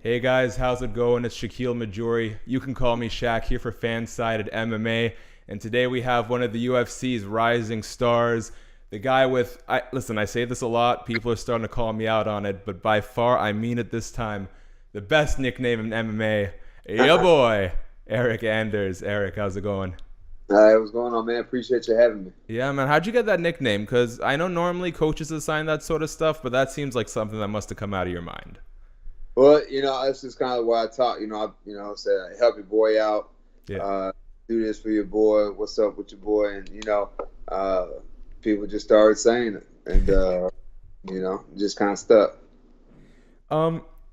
Hey guys, how's it going? It's Shakiel Mahjouri. You can call me Shaq here for Fansided MMA. And today we have one of the UFC's rising stars. The guy with, listen, I say this a lot. People are starting to call me out on it. But by far, I mean it this time. The best nickname in MMA. Your boy, Eryk Anders. Eryk, how's it going? What's going on, man? Appreciate you having me. Yeah, man. How'd you get that nickname? Because I know normally coaches assign that sort of stuff, but that seems like something that must have come out of your mind. Well, that's just kind of what I taught. I said, help your boy out. Yeah. Do this for your boy. What's up with your boy? And people just started saying it, and just kind of stuck.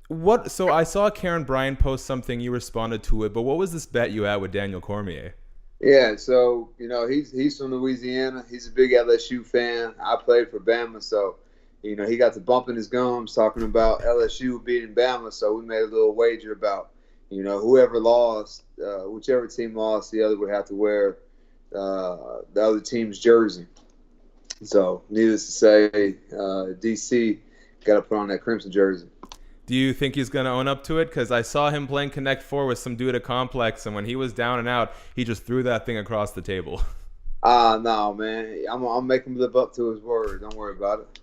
What? So I saw Karen Bryant post something. You responded to it, but what was this bet you had with Daniel Cormier? Yeah, so he's from Louisiana. He's a big LSU fan. I played for Bama, so he got to bumping his gums talking about LSU beating Bama. So we made a little wager about whoever lost, whichever team lost, the other would have to wear the other team's jersey. So needless to say, DC got to put on that crimson jersey. Do you think he's going to own up to it? Because I saw him playing Connect 4 with some dude at Complex, and when he was down and out, he just threw that thing across the table. No, man. I'm making him live up to his word. Don't worry about it.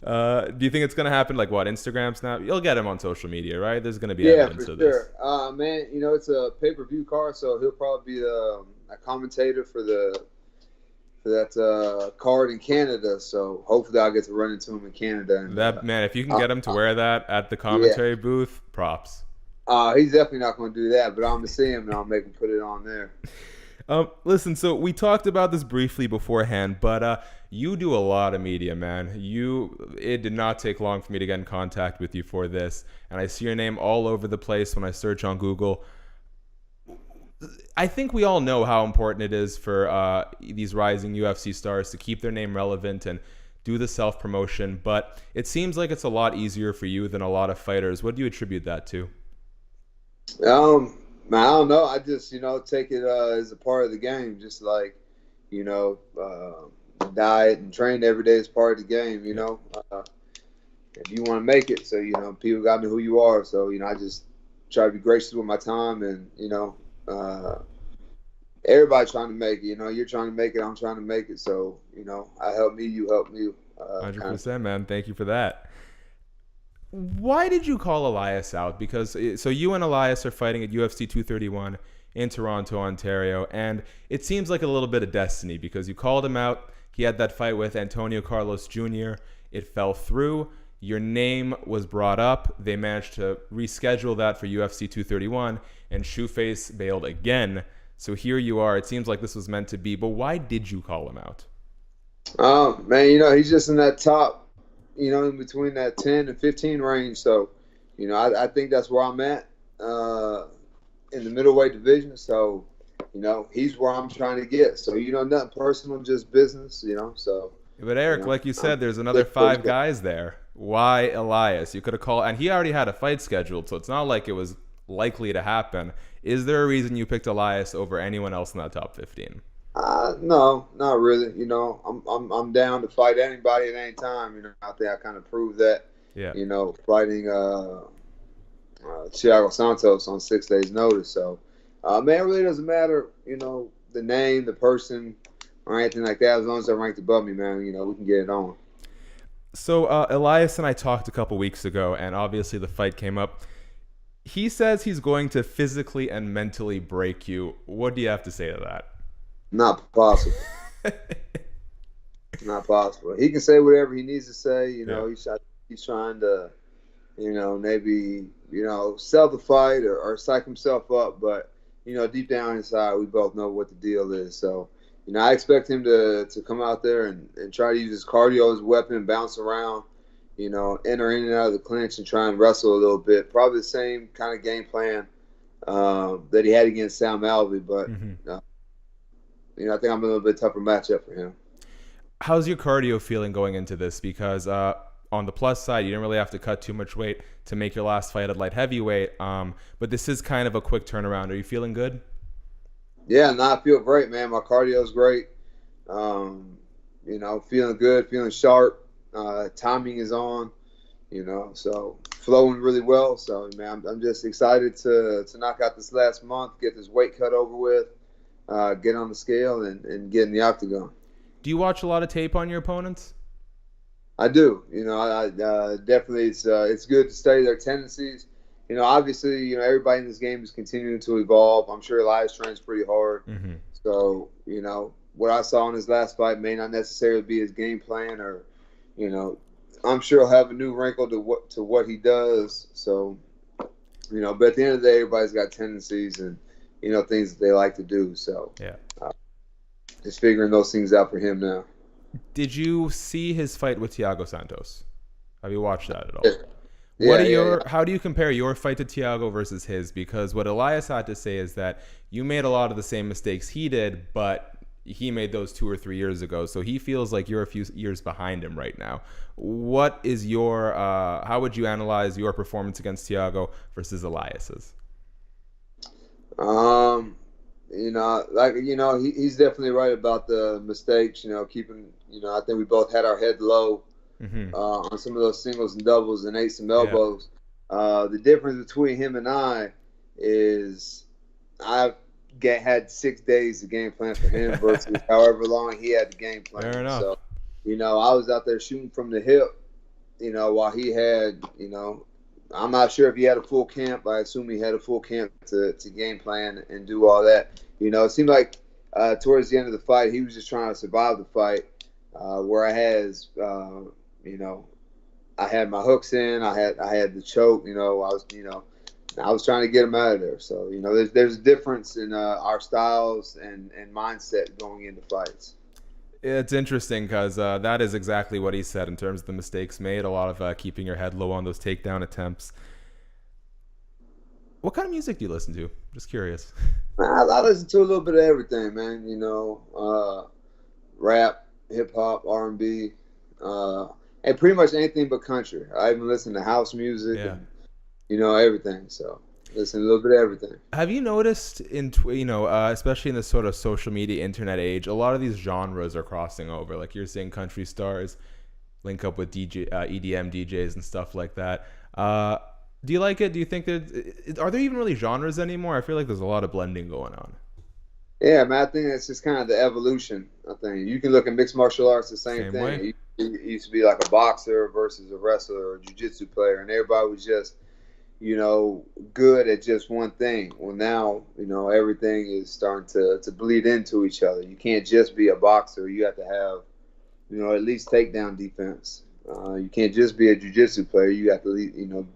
Do you think it's going to happen, like what, Instagram, Snap? You'll get him on social media, right? There's going to be Yeah, evidence for of sure. this. Man, it's a pay-per-view card, so he'll probably be a commentator for that card in Canada. So hopefully I'll get to run into him in Canada. And, Man, if you can get him to wear that at the commentary booth, props. He's definitely not going to do that, but I'm going to see him and I'll make him put it on there. Listen, so we talked about this briefly beforehand, but you do a lot of media, man. It did not take long for me to get in contact with you for this, and I see your name all over the place when I search on Google. I think we all know how important it is for these rising UFC stars to keep their name relevant and do the self-promotion, but it seems like it's a lot easier for you than a lot of fighters. What do you attribute that to? I don't know. I just, take it as a part of the game. Just like, diet and train every day is part of the game, if you want to make it. So, people got to know who you are. So, I just try to be gracious with my time and, everybody trying to make it. You're trying to make it. I'm trying to make it. So, I help me, you help me. 100%, man. Thank you for that. Why did you call Elias out? Because so you and Elias are fighting at UFC 231 in Toronto, Ontario, and it seems like a little bit of destiny because you called him out. He had that fight with Antonio Carlos Jr. It fell through. Your name was brought up. They managed to reschedule that for UFC 231, and Shoeface bailed again. So here you are. It seems like this was meant to be, but why did you call him out? Man, he's just in that top, in between that 10 and 15 range. So, I think that's where I'm at in the middleweight division. So, he's where I'm trying to get. So, nothing personal, just business, so. But Eryk, like you said, there's another 5 guys there. Why Elias? You could have called, and he already had a fight scheduled, so it's not like it was likely to happen. Is there a reason you picked Elias over anyone else in that top 15? No, not really. I'm down to fight anybody at any time. I think I kind of proved that. Yeah. Fighting Thiago Santos on 6 days' notice. So, man, it really doesn't matter. The name, the person, or anything like that. As long as they're ranked above me, man, we can get it on. So Elias and I talked a couple weeks ago, and obviously the fight came up. He says he's going to physically and mentally break you. What do you have to say to that? Not possible. Not possible. He can say whatever he needs to say. He's trying to, maybe, sell the fight or psych himself up. But, deep down inside, we both know what the deal is. So, I expect him to come out there and try to use his cardio as a weapon, bounce around, enter in and out of the clinch and try and wrestle a little bit. Probably the same kind of game plan that he had against Sam Alvey. But, I think I'm a little bit tougher matchup for him. How's your cardio feeling going into this? Because on the plus side, you didn't really have to cut too much weight to make your last fight at light heavyweight. But this is kind of a quick turnaround. Are you feeling good? Yeah, I feel great, man. My cardio is great. Feeling good, feeling sharp. Timing is on. So flowing really well. So, man, I'm just excited to knock out this last month, get this weight cut over with, get on the scale, and get in the octagon. Do you watch a lot of tape on your opponents? I do. I definitely it's good to study their tendencies. Obviously, everybody in this game is continuing to evolve. I'm sure Elias trains pretty hard. Mm-hmm. So, what I saw in his last fight may not necessarily be his game plan, or, I'm sure he'll have a new wrinkle to what he does. So, but at the end of the day, everybody's got tendencies and, things that they like to do. So, yeah, just figuring those things out for him now. Did you see his fight with Thiago Santos? Have you watched that at all? Yeah. How do you compare your fight to Thiago versus his? Because what Elias had to say is that you made a lot of the same mistakes he did, but he made those 2 or 3 years ago. So he feels like you're a few years behind him right now. What is how would you analyze your performance against Thiago versus Elias's? He's definitely right about the mistakes, keeping, I think we both had our head low on some of those singles and doubles and ate some elbows. Yeah. The difference between him and I is I've had 6 days to game plan for him versus however long he had to game plan. Fair enough. So, I was out there shooting from the hip, while he had, I'm not sure if he had a full camp. I assume he had a full camp to game plan and do all that. It seemed like towards the end of the fight, he was just trying to survive the fight. Where I had my hooks in, I had the choke. I was trying to get him out of there. So there's a difference in our styles and mindset going into fights. It's interesting because that is exactly what he said in terms of the mistakes made. A lot of keeping your head low on those takedown attempts. What kind of music do you listen to? Just curious. I listen to a little bit of everything, man. Rap, hip hop, R&B, and pretty much anything but country. I even listen to house music, and, everything. So listen to a little bit of everything. Have you noticed especially in this sort of social media internet age, a lot of these genres are crossing over? Like you're seeing country stars link up with EDM DJs and stuff like that. Do you like it? Do you think are there even really genres anymore? I feel like there's a lot of blending going on. Yeah, man, I think it's just kind of the evolution. I think you can look at mixed martial arts, the same thing. Way. It used to be like a boxer versus a wrestler or a jiu-jitsu player, and everybody was just, good at just one thing. Well, now, everything is starting to bleed into each other. You can't just be a boxer. You have to have, at least takedown defense. You can't just be a jiu-jitsu player. You have to,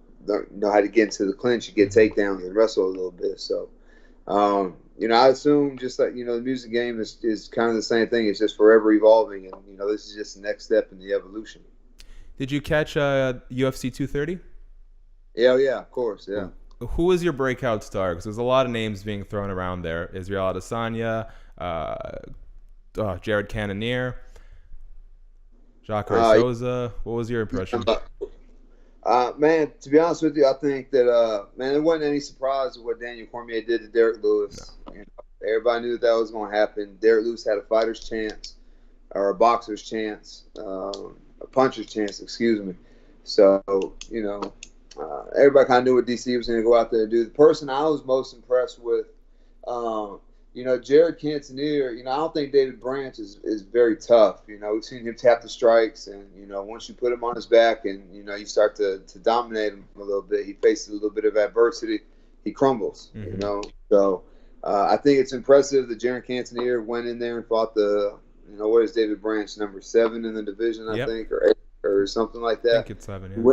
know how to get into the clinch, you get takedowns and wrestle a little bit. So, I assume just like, the music game is kind of the same thing. It's just forever evolving. And, this is just the next step in the evolution. Did you catch UFC 230? Yeah, of course, yeah. Who was your breakout star? Because there's a lot of names being thrown around there. Israel Adesanya, Jared Cannonier, Jacare Souza. What was your impression? Man, to be honest with you, I think that, there wasn't any surprise of what Daniel Cormier did to Derek Lewis. No. Everybody knew that was going to happen. Derek Lewis had a fighter's chance, or a boxer's chance, a puncher's chance, excuse me. So, everybody kind of knew what DC was going to go out there and do. The person I was most impressed with, Jared Cannonier, I don't think David Branch is very tough. We've seen him tap the strikes, and, once you put him on his back and, you start to dominate him a little bit, he faces a little bit of adversity, he crumbles, So I think it's impressive that Jared Cannonier went in there and fought what is David Branch, number 7 in the division, I think, or 8 or something like that. I think it's 7,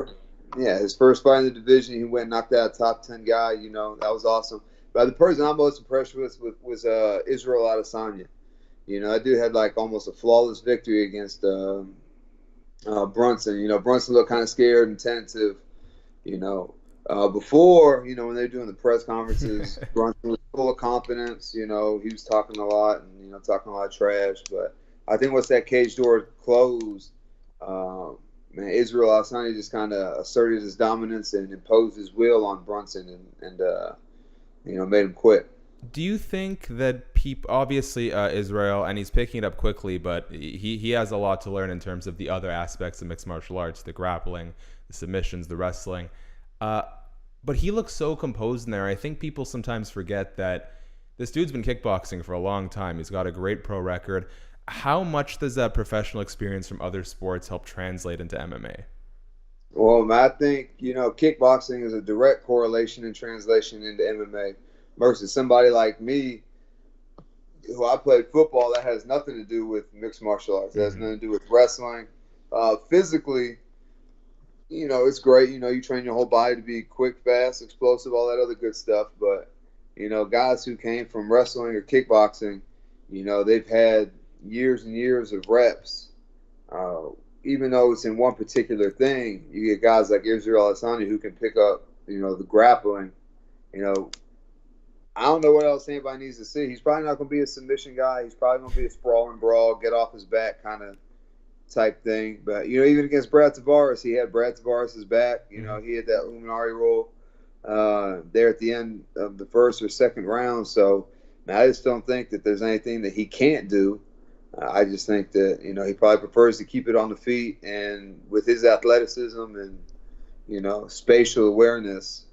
yeah. His first fight in the division, he went and knocked out a top 10 guy, that was awesome. But the person I'm most impressed with was Israel Adesanya. That dude had like almost a flawless victory against Brunson. Brunson looked kind of scared and tentative. Before, when they were doing the press conferences, Brunson was full of confidence. He was talking a lot and, talking a lot of trash. But I think once that cage door closed, Israel Adesanya just kind of asserted his dominance and imposed his will on Brunson and made him quit. Do you think that obviously Israel, and he's picking it up quickly, but he has a lot to learn in terms of the other aspects of mixed martial arts, the grappling, the submissions, the wrestling. But he looks so composed in there. I think people sometimes forget that this dude's been kickboxing for a long time. He's got a great pro record. How much does that professional experience from other sports help translate into MMA? Well, I think, kickboxing is a direct correlation and translation into MMA versus somebody like me, who I played football. That has nothing to do with mixed martial arts. That has nothing to do with wrestling. Physically, it's great. You train your whole body to be quick, fast, explosive, all that other good stuff. But, guys who came from wrestling or kickboxing, they've had years and years of reps. Even though it's in one particular thing, you get guys like Elias Theodorou who can pick up, the grappling. I don't know what else anybody needs to see. He's probably not going to be a submission guy. He's probably going to be a sprawl and brawl, get off his back kind of type thing. But, even against Brad Tavares, he had Brad Tavares' back. He had that Luminari roll there at the end of the first or second round. So I just don't think that there's anything that he can't do. I just think that, he probably prefers to keep it on the feet, and with his athleticism and, spatial awareness,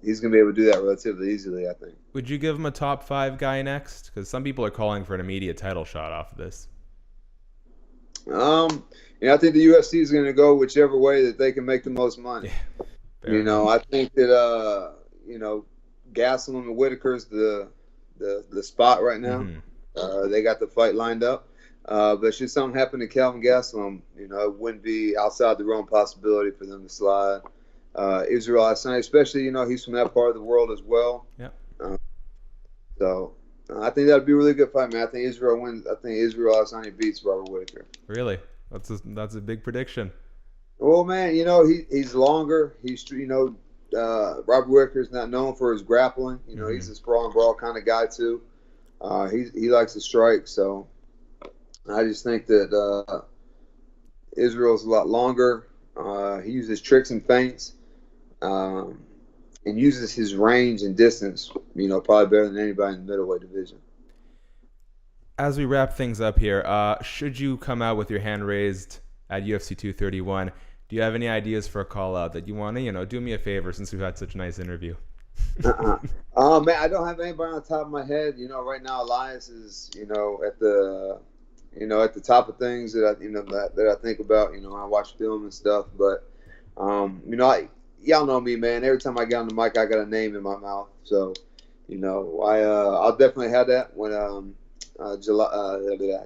he's going to be able to do that relatively easily, I think. Would you give him a top 5 guy next? Because some people are calling for an immediate title shot off of this. I think the UFC is going to go whichever way that they can make the most money. Yeah, I think that, Gastelum and Whitaker's the spot right now. They got the fight lined up. But should something happen to Calvin Gastelum, it wouldn't be outside the realm possibility for them to slide. Israel Adesanya, especially, he's from that part of the world as well. Yeah. So I think that'd be a really good fight, man. I think Israel wins. I think Israel Adesanya beats Robert Whitaker. Really? That's a big prediction. Well, man, he's longer. Robert Whitaker's not known for his grappling. He's a sprawl and brawl kind of guy too. He likes to strike, so I just think that Israel's a lot longer. He uses tricks and feints, and uses his range and distance, probably better than anybody in the middleweight division. As we wrap things up here, should you come out with your hand raised at UFC 231, do you have any ideas for a call out that you want to, do me a favor since we've had such a nice interview? Man, I don't have anybody on the top of my head. Right now Elias is, at the top of things that I think about. I watch film and stuff. But, y'all know me, man. Every time I get on the mic, I got a name in my mouth. So, I'll definitely have that when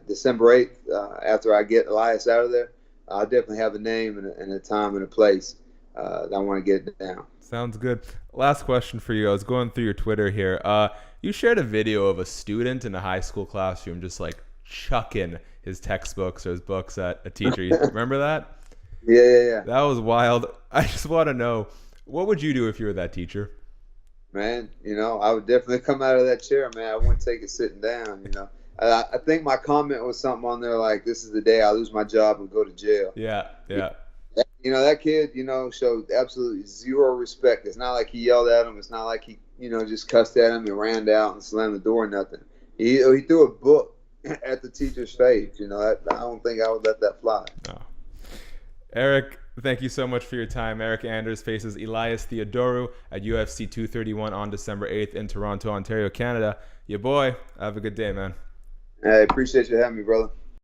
December 8th, after I get Elias out of there. I'll definitely have a name and a time and a place that I want to get it down. Sounds good. Last question for you. I was going through your Twitter here. You shared a video of a student in a high school classroom just like chucking his textbooks or his books at a teacher. You remember that? Yeah. That was wild. I just want to know, what would you do if you were that teacher? Man, I would definitely come out of that chair, man. I wouldn't take it sitting down, I think my comment was something on there like, this is the day I lose my job and go to jail. Yeah. That kid, showed absolutely zero respect. It's not like he yelled at him. It's not like he, just cussed at him and ran out and slammed the door or nothing. He threw a book at the teacher's face. I don't think I would let that fly. No. Eryk, thank you so much for your time. Eryk Anders faces Elias Theodorou at UFC 231 on December 8th in Toronto, Ontario, Canada. Your boy, have a good day, man. Hey, appreciate you having me, brother.